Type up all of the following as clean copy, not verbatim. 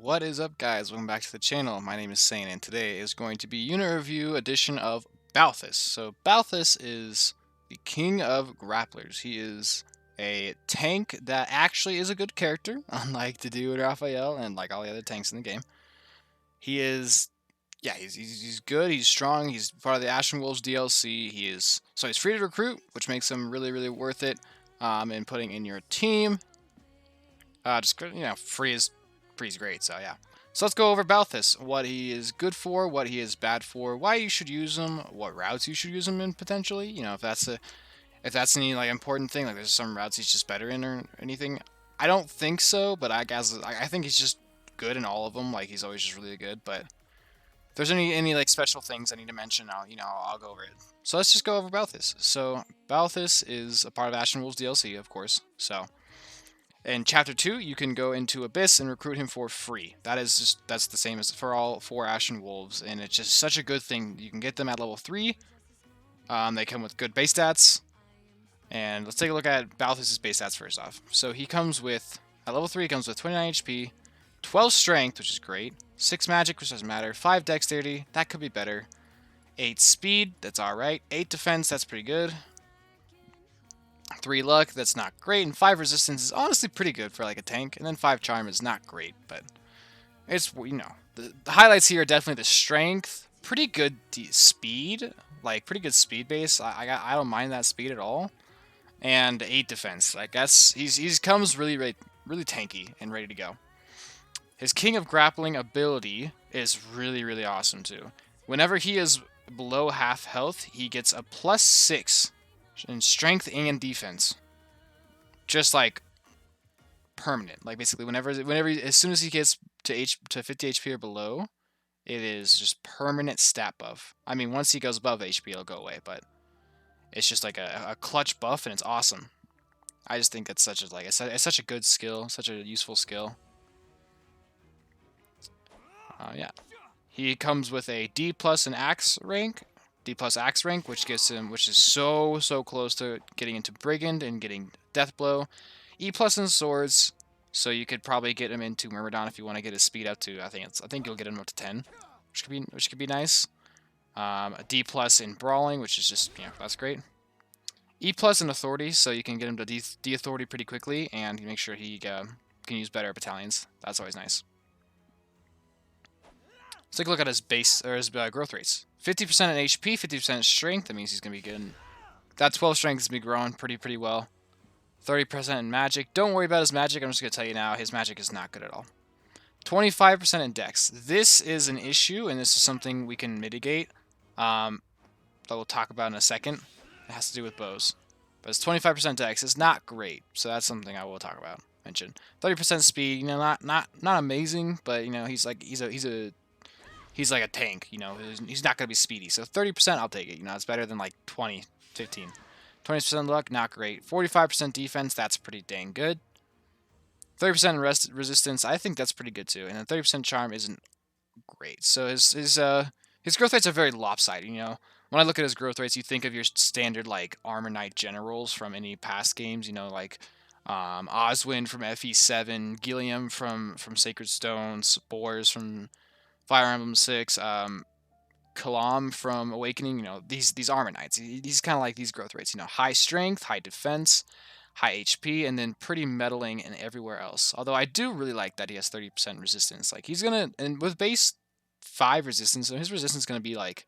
What is up, guys? Welcome back to the channel. My name is Sane, and today is going to be unit review edition of Balthus. So Balthus is the king of grapplers. He is a tank that actually is a good character, unlike Dedue and Raphael and like all the other tanks in the game. He is, yeah, he's good. He's strong. He's part of the Ashen Wolves DLC. He's free to recruit, which makes him really worth it. In putting in your team. Just free is great. So yeah. So let's go over Balthus. What he is good for, what he is bad for, why you should use him, what routes you should use him in potentially. If that's any like important thing, like there's some routes he's just better in or anything. I don't think so, but I guess I think he's just good in all of them. Like he's always just really good. But if there's any like special things I need to mention, I'll go over it. So let's just go over Balthus. So Balthus is a part of Ashen Wolves DLC, of course. So in Chapter 2, you can go into Abyss and recruit him for free. That's the same as for all 4 Ashen Wolves, and it's just such a good thing. You can get them at level 3. They come with good base stats. And let's take a look at Balthus' base stats first off. So he comes with, at level 3, he comes with 29 HP, 12 Strength, which is great, 6 Magic, which doesn't matter, 5 Dexterity, that could be better, 8 Speed, that's alright, 8 Defense, that's pretty good, 3 Luck, that's not great, and 5 Resistance is honestly pretty good for like a tank, and then 5 Charm is not great, but it's, the highlights here are definitely the Strength, pretty good Speed, like pretty good Speed base, I don't mind that Speed at all, and 8 Defense, like he's comes really tanky and ready to go. His King of Grappling ability is really awesome too. Whenever he is below half health, he gets a +6 in strength and defense. Just like permanent. Like basically as soon as he gets to 50 HP or below, it is just permanent stat buff. I mean, once he goes above HP, it'll go away, but it's just like a clutch buff and it's awesome. I just think it's such a good skill, such a useful skill. Yeah. He comes with a D+ in Axe rank, D+ Axe rank, which is so close to getting into Brigand and getting Death Blow. E+ in Swords, so you could probably get him into Myrmidon if you want to get his speed up to, I think you'll get him up to 10, which could be nice. A D+ in Brawling, which is just, that's great. E+ in Authority, so you can get him to D Authority pretty quickly, and make sure he can use better battalions. That's always nice. Let's take a look at his growth rates. 50% in HP, 50% in strength. That means he's gonna be good. That 12 strength is gonna be growing pretty well. 30% in magic. Don't worry about his magic. I'm just gonna tell you now, his magic is not good at all. 25% in dex. This is an issue, and this is something we can mitigate. That we'll talk about in a second. It has to do with bows. But his 25% dex is not great, so that's something I will talk about. Mention 30% speed. Not amazing, but he's like a tank, he's not going to be speedy. So 30%, I'll take it. It's better than like 20, 15. 20% luck, not great. 45% defense, that's pretty dang good. 30% resistance, I think that's pretty good too. And then 30% charm isn't great. So his growth rates are very lopsided, When I look at his growth rates, you think of your standard like Armor Knight generals from any past games, like Oswin from FE7, Gilliam from Sacred Stones, Boars from Fire Emblem 6, Kalam from Awakening, these Armor Knights. These kind of like these growth rates, high strength, high defense, high HP, and then pretty meddling and everywhere else. Although I do really like that he has 30% resistance. Like and with base 5 resistance, his resistance is gonna be like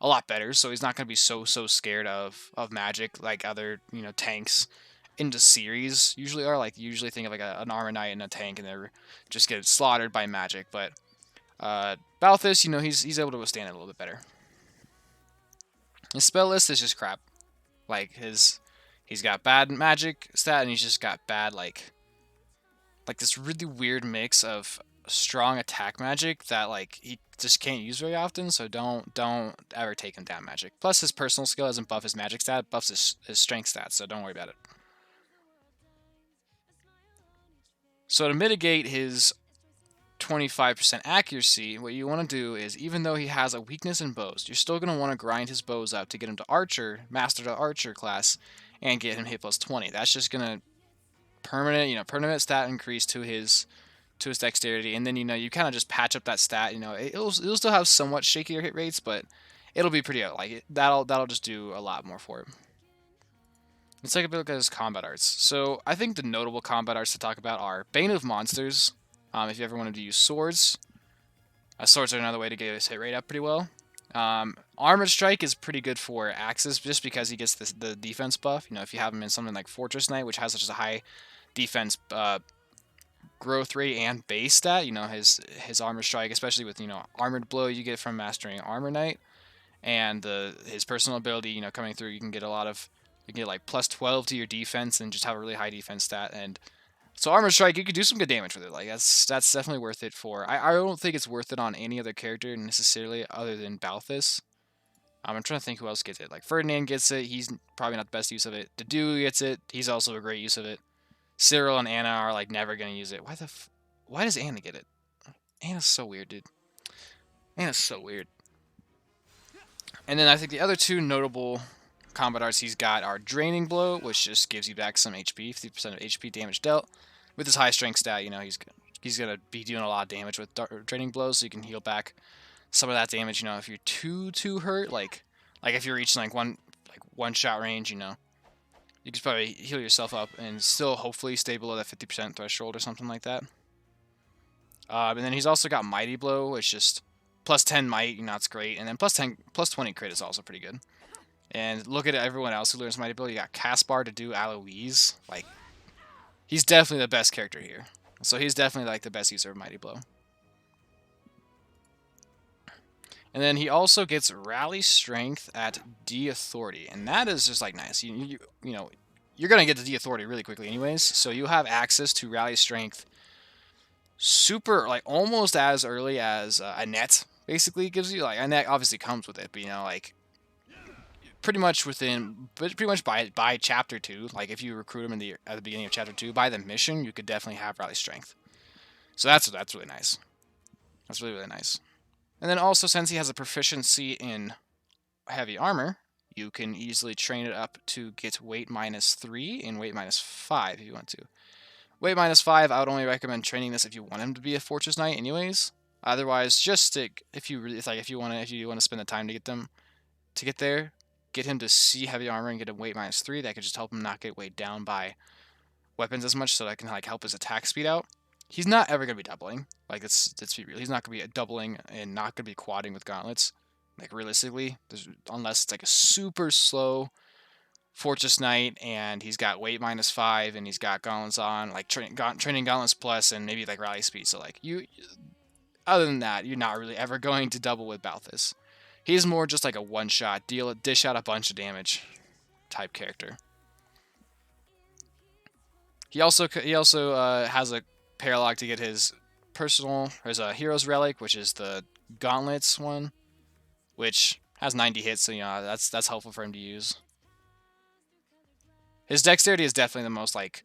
a lot better. So he's not gonna be so scared of magic like other tanks in the series usually are. Like you usually think of like an Armor Knight and a tank, and they're just get slaughtered by magic, but Balthus, he's able to withstand it a little bit better. His spell list is just crap. Like he's got bad magic stat, and he's just got bad like this really weird mix of strong attack magic that like he just can't use very often. So don't ever take him down magic. Plus his personal skill doesn't buff his magic stat, buffs his strength stat. So don't worry about it. So to mitigate his 25% accuracy, what you want to do is, even though he has a weakness in bows, you're still going to want to grind his bows up to get him to Archer, Master to Archer class, and get him hit plus 20. That's just going to permanent stat increase to his to his dexterity, and then you kind of just patch up that stat. It'll still have somewhat shakier hit rates, but it'll be pretty that'll just do a lot more for it. Let's take a look at his combat arts. So I think the notable combat arts to talk about are Bane of Monsters. If you ever wanted to use swords, swords are another way to get his hit rate up pretty well. Armored Strike is pretty good for axes, just because he gets the defense buff. If you have him in something like Fortress Knight, which has such a high defense growth rate and base stat, his Armored Strike, especially with Armored Blow you get from mastering Armor Knight, and his personal ability, coming through, you can get like plus 12 to your defense and just have a really high defense stat. And so Armored Strike, you could do some good damage with it. Like that's definitely worth it for. I don't think it's worth it on any other character necessarily other than Balthus. I'm trying to think who else gets it. Like Ferdinand gets it. He's probably not the best use of it. Dedu gets it. He's also a great use of it. Cyril and Anna are like never gonna use it. Why does Anna get it? Anna's so weird, dude. Anna's so weird. And then I think the other two notable combat arts he's got are Draining Blow, which just gives you back some HP, 50% of HP damage dealt. With his high strength stat, he's gonna be doing a lot of damage with Draining Blows, so you can heal back some of that damage. If you're too hurt, like if you're reaching like one shot range, you can probably heal yourself up and still hopefully stay below that 50% threshold or something like that. And then he's also got Mighty Blow, which just plus 10 might, it's great, and then plus 20 crit is also pretty good. And look at everyone else who learns Mighty Blow. You got Caspar to do Aloise. Like, he's definitely the best character here. So he's definitely like the best user of Mighty Blow. And then he also gets Rally Strength at D Authority, and that is just like nice. You're gonna get to D Authority really quickly, anyways. So you have access to Rally Strength, super like almost as early as Annette basically gives you. Like Annette obviously comes with it, but like pretty much by chapter 2. Like if you recruit him at the beginning of chapter 2, by the mission, you could definitely have Rally Strength. So that's really nice. That's really, really nice. And then also, since he has a proficiency in heavy armor, you can easily train it up to get weight -3 and weight -5 if you want to. Weight -5, I would only recommend training this if you want him to be a Fortress Knight anyways. Otherwise, just stick if you want to spend the time to get there, get him to see heavy armor and get a weight -3. That could just help him not get weighed down by weapons as much, so that can like help his attack speed out. He's not ever going to be doubling. Like, let's be real. He's not going to be doubling and not going to be quadding with gauntlets. Like, realistically, unless it's like a super slow Fortress Knight and he's got weight -5 and he's got gauntlets on, like training gauntlets plus and maybe like rally speed. So, like, other than that, you're not really ever going to double with Balthus. He's more just like a one-shot, dish out a bunch of damage type character. He also has a paralog to get his hero's relic, which is the gauntlets one, which has 90 hits, so that's helpful for him to use. His dexterity is definitely the most like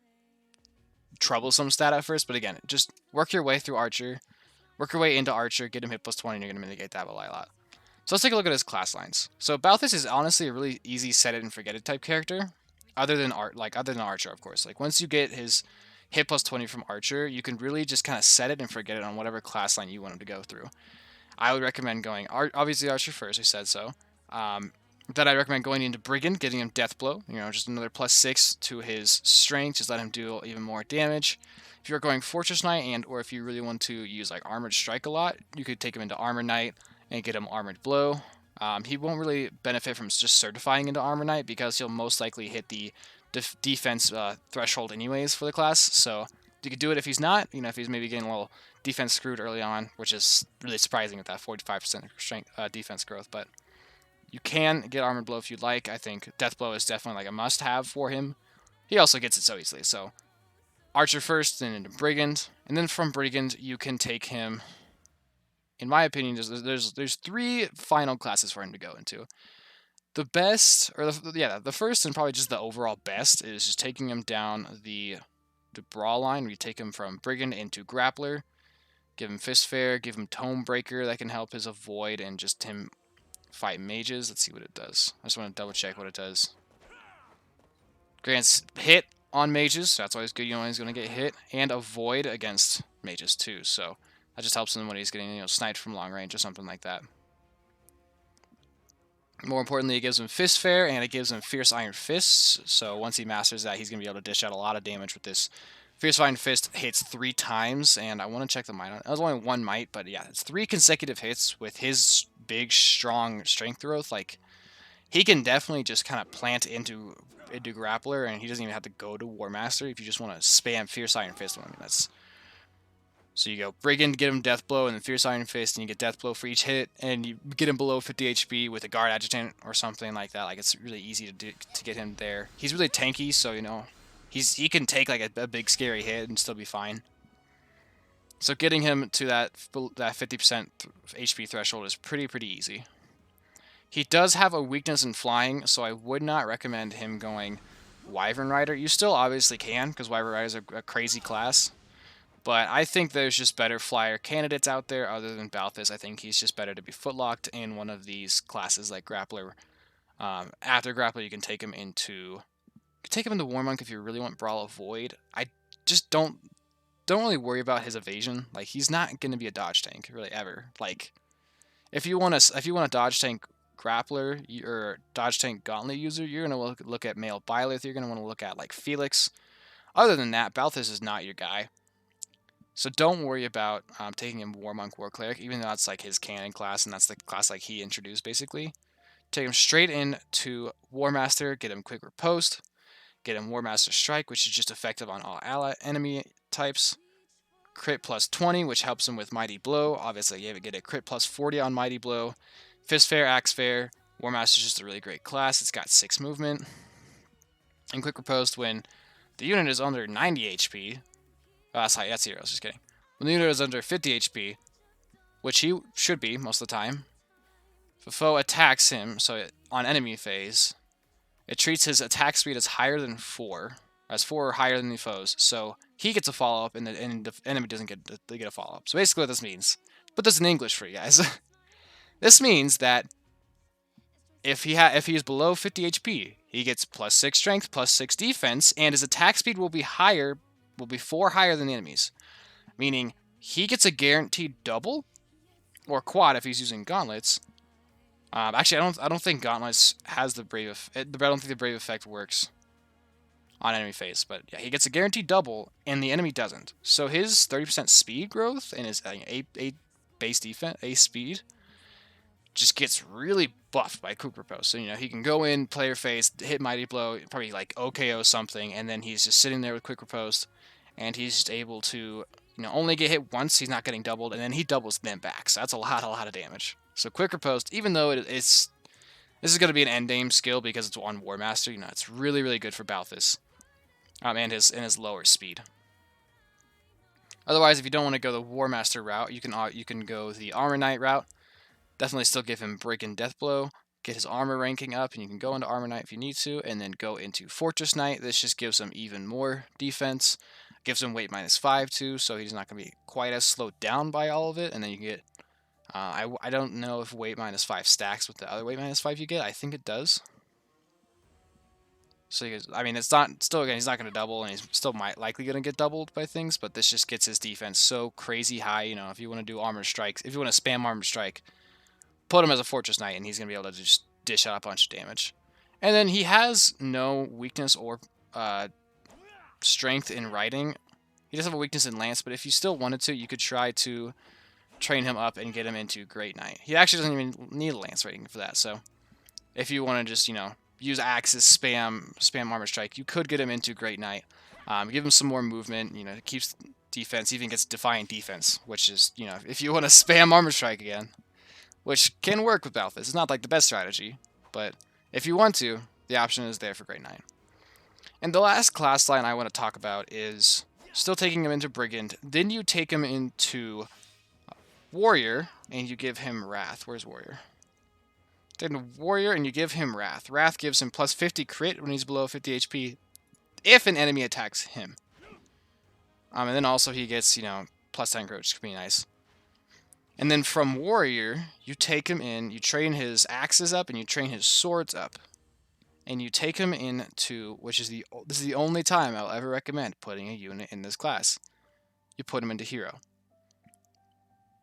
troublesome stat at first, but again, just work your way through Archer, work your way into Archer, get him hit +20, and you're gonna mitigate that by a lot. So let's take a look at his class lines. So Balthus is honestly a really easy set it and forget it type character, other than Archer, of course. Like once you get his hit +20 from Archer, you can really just kind of set it and forget it on whatever class line you want him to go through. I would recommend going obviously Archer first. I said so. Then I recommend going into Brigand, getting him Death Blow. Just another +6 to his strength, just let him do even more damage. If you're going Fortress Knight or if you really want to use like Armored Strike a lot, you could take him into Armor Knight and get him Armored Blow. He won't really benefit from just certifying into Armor Knight because he'll most likely hit the defense threshold anyways for the class. So you could do it if he's not, if he's maybe getting a little defense screwed early on, which is really surprising with that 45% strength defense growth. But you can get Armored Blow if you'd like. I think Death Blow is definitely like a must-have for him. He also gets it so easily. So Archer first, then into Brigand, and then from Brigand you can take him. In my opinion, there's 3 final classes for him to go into. The best, or the first and probably just the overall best, is just taking him down the brawl line. We take him from Brigand into Grappler, give him Fist Fair, give him Tome Breaker that can help his avoid and just him fight mages. Let's see what it does. I just want to double check what it does. Grants hit on mages, so that's always good. You know when he's going to get hit, and avoid against mages too. So that just helps him when he's getting sniped from long range or something like that. More importantly, it gives him Fist Fair, and it gives him Fierce Iron Fists. So once he masters that, he's going to be able to dish out a lot of damage with this. Fierce Iron Fist hits 3 times, and I want to check the might on it. It was only 1 might, but yeah, it's 3 consecutive hits with his big, strong strength growth. Like, he can definitely just kind of plant into Grappler, and he doesn't even have to go to War Master if you just want to spam Fierce Iron Fist on him. That's... So you go Brigand, get him Death Blow, and then Fierce Iron Fist, and you get Death Blow for each hit, and you get him below 50 HP with a Guard Adjutant or something like that. Like, it's really easy to get him there. He's really tanky, so, he can take, like, a big, scary hit and still be fine. So getting him to that 50% HP threshold is pretty easy. He does have a weakness in flying, so I would not recommend him going Wyvern Rider. You still obviously can, because Wyvern Rider is a crazy class. But I think there's just better flyer candidates out there other than Balthus. I think he's just better to be footlocked in one of these classes like Grappler. After Grappler, you can take him into Warmonk if you really want Brawl of Void. I just don't really worry about his evasion. Like, he's not going to be a dodge tank really ever. Like, if you want a dodge tank Grappler or dodge tank Gauntlet user, you're going to look at Male Byleth. You're going to want to look at like Felix. Other than that, Balthus is not your guy. So don't worry about taking him Warmonk War Cleric, even though that's like his canon class, and that's the class like he introduced basically. Take him straight into War Master, get him Quick Riposte, get him War Master Strike, which is just effective on all enemy types. Crit plus 20, which helps him with Mighty Blow. Obviously, you get a crit plus 40 on Mighty Blow. Fist Fair, Axe Fair. War Master is just a really great class. It's got 6 movement. And Quick Riposte when the unit is under 90 HP. Oh, that's heroes, just kidding. When the unit is under 50 HP, which he should be most of the time, if a foe attacks him, so on enemy phase, it treats his attack speed as higher than 4, as 4 or higher than the foes, so he gets a follow-up, and the enemy doesn't get a follow-up. So basically what this means, put this in English for you guys, this means that if he is below 50 HP, he gets plus 6 strength, plus 6 defense, and his attack speed will be 4 higher than the enemy's. Meaning, he gets a guaranteed double, or quad if he's using gauntlets. Actually, I don't think gauntlets has the brave. I don't think the brave effect works on enemy phase. But yeah, he gets a guaranteed double, and the enemy doesn't. So his 30% speed growth and his 8 base defense, speed, just gets really buffed by Quick Riposte. So he can go in, player phase, hit Mighty Blow, probably like OKO something, and then he's just sitting there with Quick Riposte. And he's just able to, only get hit once. He's not getting doubled, and then he doubles them back. So that's a lot of damage. So Quick Riposte, even though this is going to be an end game skill because it's on War Master, it's really good for Balthus, and his lower speed. Otherwise, if you don't want to go the War Master route, you can go the Armor Knight route. Definitely still give him Break and Death Blow. Get his armor ranking up, and you can go into Armor Knight if you need to, and then go into Fortress Knight. This just gives him even more defense. Gives him weight -5 too, so he's not going to be quite as slowed down by all of it. And then you get, I don't know if weight -5 stacks with the other weight -5 you get. I think it does. So it's not, still again, he's not going to double, and he's still likely going to get doubled by things, but this just gets his defense so crazy high. If you want to do Armor Strikes, if you want to spam Armor Strike, put him as a Fortress Knight, and he's going to be able to just dish out a bunch of damage. And then he has no weakness or strength in riding. He does have a weakness in lance, but if you still wanted to, you could try to train him up and get him into Great Knight. He actually doesn't even need a lance rating for that, so if you want to just, use axes, spam Armor Strike, you could get him into Great Knight. Give him some more movement, it keeps defense, even gets Defiant Defense, which is, if you want to spam Armor Strike again, which can work with Balthus. It's not like the best strategy, but if you want to, the option is there for Great Knight. And the last class line I want to talk about is still taking him into Brigand. Then you take him into Warrior, and you give him Wrath. Where's Warrior? Take him to Warrior, and you give him Wrath. Wrath gives him plus 50 crit when he's below 50 HP if an enemy attacks him. And then also he gets, plus 10 crit, which could be nice. And then from Warrior, you take him in, you train his axes up, and you train his swords up. and you take him into, this is the only time I'll ever recommend putting a unit in this class. You put him into hero,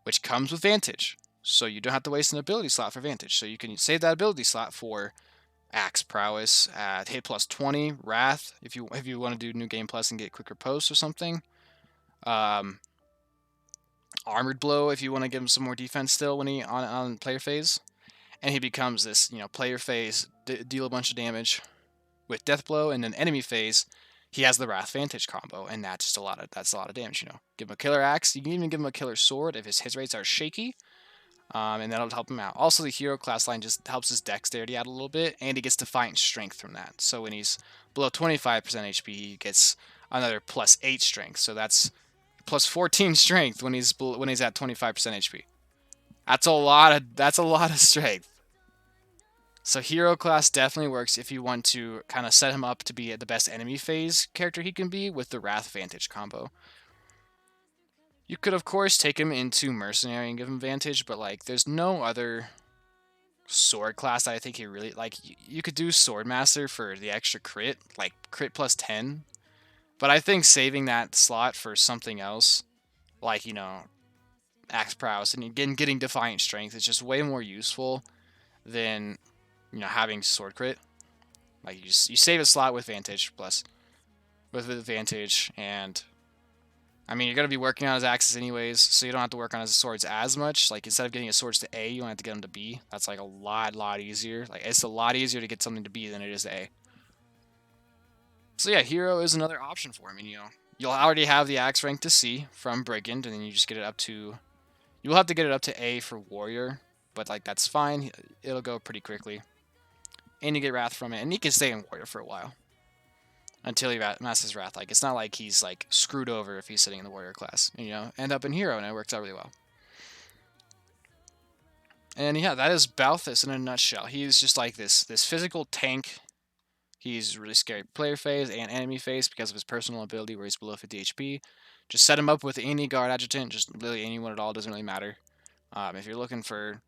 which comes with Vantage. So you don't have to waste an ability slot for Vantage. So you can save that ability slot for Axe Prowess at hit plus 20, Wrath, if you want to do New Game Plus and get quicker posts or something. Armored Blow if you want to give him some more defense still when he on player phase. And he becomes this, player phase, deal a bunch of damage with Death Blow, and then enemy phase, he has the Wrath Vantage combo, and that's a lot of damage, Give him a killer axe, you can even give him a killer sword if his hit rates are shaky, and that'll help him out. Also, the hero class line just helps his dexterity out a little bit, and he gets Defiant Strength from that. So when he's below 25% HP, he gets another plus 8 strength, so that's plus 14 strength when he's at 25% HP. That's a lot of strength. So hero class definitely works if you want to kind of set him up to be the best enemy phase character he can be with the Wrath Vantage combo. You could, of course, take him into Mercenary and give him Vantage, but, there's no other sword class that I think he really... you could do Swordmaster for the extra crit, crit plus 10, but I think saving that slot for something else, Axe Prowess and again getting Defiant Strength is just way more useful than... having sword crit. You save a slot with Vantage with Vantage, and you're gonna be working on his axes anyways, so you don't have to work on his swords as much. Instead of getting his swords to A, you don't have to get them to B. That's a lot easier. It's a lot easier to get something to B than it is to A. So yeah, hero is another option for him. You'll already have the axe rank to C from Brigand, and then you just get it up to. You'll have to get it up to A for warrior, but that's fine. It'll go pretty quickly. And you get Wrath from it, and he can stay in Warrior for a while. Until he masters Wrath. It's not like he's, screwed over if he's sitting in the Warrior class. End up in Hero, and it works out really well. And yeah, that is Balthus in a nutshell. He's just this physical tank. He's really scary player phase and enemy phase because of his personal ability where he's below 50 HP. Just set him up with any guard adjutant, just really anyone at all, doesn't really matter. If you're looking for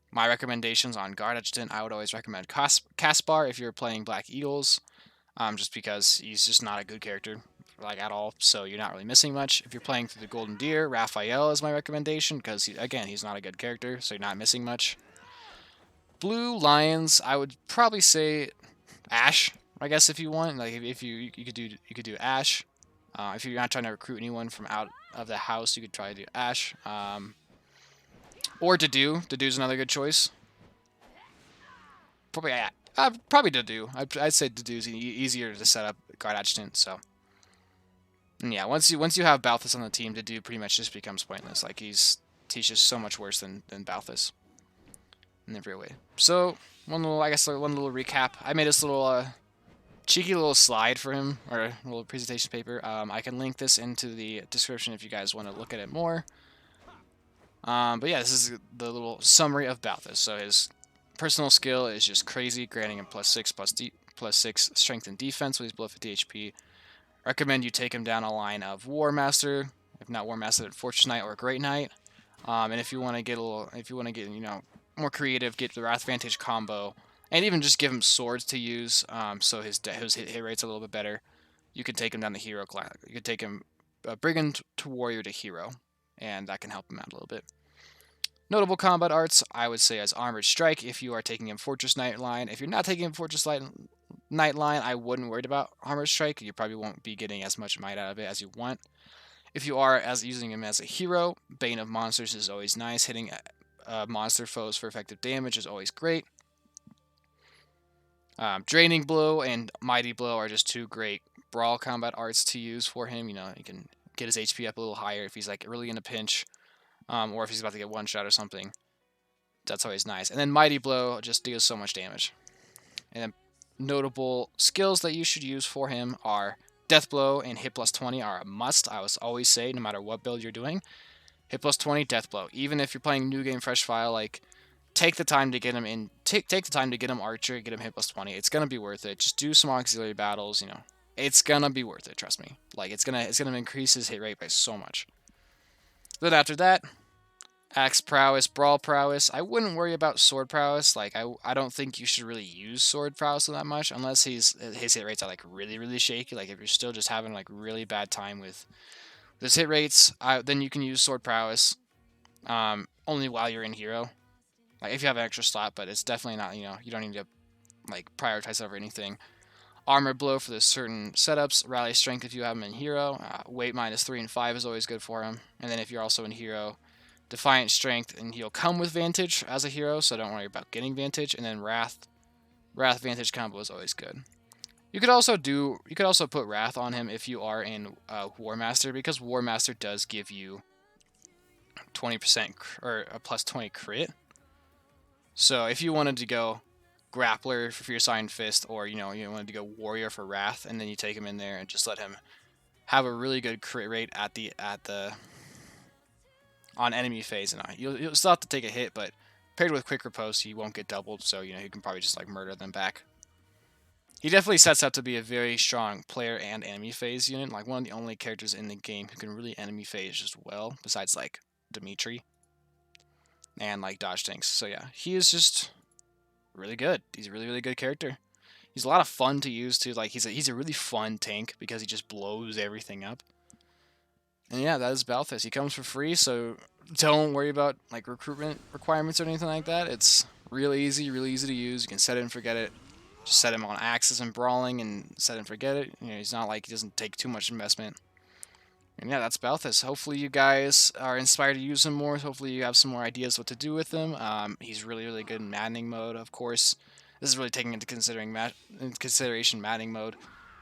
my recommendations on guard adjutant, I would always recommend Caspar if you're playing Black Eagles, just because he's just not a good character, at all, so you're not really missing much. If you're playing through the Golden Deer, Raphael is my recommendation, because, he's not a good character, so you're not missing much. Blue Lions, I would probably say Ash, I guess, if you want. If you could do Ash. If you're not trying to recruit anyone from out of the house, you could try to do Ash. Or Dedue. Dedue's another good choice. Probably Dedue. I'd say Dedue's easier to set up guard adjutant. So, and yeah, once you have Balthus on the team, Dedue pretty much just becomes pointless. He's just so much worse than Balthus in every way. So one little recap. I made this little cheeky little slide for him, or a little presentation paper. I can link this into the description if you guys want to look at it more. But yeah, this is the little summary of Balthus. So his personal skill is just crazy, granting him plus 6 strength and defense when he's below 50 HP. Recommend you take him down a line of War Master, if not War Master, then Fortress Knight or Great Knight. And if you want to get more creative, get the Wrath Vantage combo, and even just give him swords to use, so his hit rate's a little bit better. You can take him down the hero class. You could take him Brigand to Warrior to Hero, and that can help him out a little bit. Notable combat arts, I would say as Armored Strike if you are taking him Fortress Knight line. If you're not taking him Fortress Knight line, I wouldn't worry about Armored Strike. You probably won't be getting as much might out of it as you want. If you are using him as a hero, Bane of Monsters is always nice. Hitting monster foes for effective damage is always great. Draining Blow and Mighty Blow are just two great brawl combat arts to use for him. You can get his HP up a little higher if he's really in a pinch. Or if he's about to get one shot or something. That's always nice. And then Mighty Blow just deals so much damage. And then notable skills that you should use for him are Death Blow and Hit plus 20 are a must. I always say, no matter what build you're doing, Hit plus 20, Death Blow. Even if you're playing New Game Fresh File, take the time to get him in. Take the time to get him Archer, get him Hit plus 20. It's gonna be worth it. Just do some auxiliary battles. It's gonna be worth it. Trust me. It's gonna increase his hit rate by so much. Then after that, Axe prowess, brawl prowess. I wouldn't worry about sword prowess. Like I don't think you should really use sword prowess that much unless his hit rates are like really shaky. Like if you're still just having like really bad time with his hit rates, then you can use sword prowess. Only while you're in hero. Like if you have an extra slot, but it's definitely not. You don't need to like prioritize over anything. Armor blow for the certain setups. Rally strength if you have him in hero. Weight -3 and 5 is always good for him. And then if you're also in hero, Defiant Strength, and he'll come with Vantage as a hero, so don't worry about getting Vantage. And then Wrath Vantage combo is always good. You could also put Wrath on him if you are in War Master, because War Master does give you 20% or a +20 crit. So if you wanted to go Grappler for your Iron Fist, or you wanted to go Warrior for Wrath, and then you take him in there and just let him have a really good crit rate at the on enemy phase, and you'll still have to take a hit, but paired with quick riposte, he won't get doubled, so you can probably just like murder them back. He definitely sets up to be a very strong player and enemy phase unit, like one of the only characters in the game who can really enemy phase as well, besides like Dimitri and like dodge tanks. So yeah, he is just really good. He's a really good character. He's a lot of fun to use too. Like he's a really fun tank because he just blows everything up. And yeah, that is Balthus. He comes for free, so don't worry about like recruitment requirements or anything like that. It's really easy to use. You can set it and forget it. Just set him on axes and brawling and set and forget it. He's not like he doesn't take too much investment. And yeah, that's Balthus. Hopefully you guys are inspired to use him more. Hopefully you have some more ideas what to do with him. He's really good in maddening mode, of course. This is really taking into consideration maddening mode.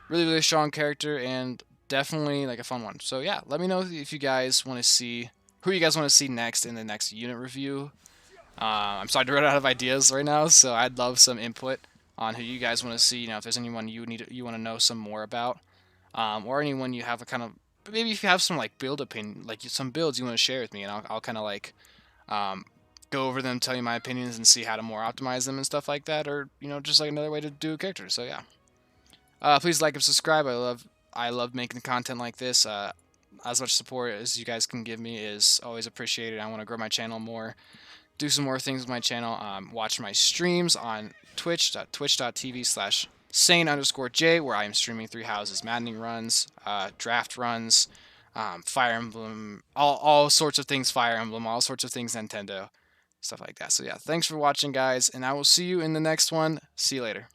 Really strong character, and definitely like a fun one. So yeah, let me know if you guys want to see who you guys want to see next in the next unit review. I'm starting to run out of ideas right now, so I'd love some input on who you guys want to see. If there's anyone you want to know some more about, or anyone you have a kind of, maybe if you have some like build opinion, like some builds you want to share with me, and I'll kind of like go over them, tell you my opinions, and see how to more optimize them and stuff like that, or just like another way to do a character. So yeah, please like and subscribe. I love making content like this. As much support as you guys can give me is always appreciated. I want to grow my channel more, do some more things with my channel. Watch my streams on twitch.tv/sane_j, where I am streaming 3 houses, maddening runs, draft runs, Fire Emblem, all sorts of things Fire Emblem, all sorts of things Nintendo, stuff like that. So yeah, thanks for watching, guys, and I will see you in the next one. See you later.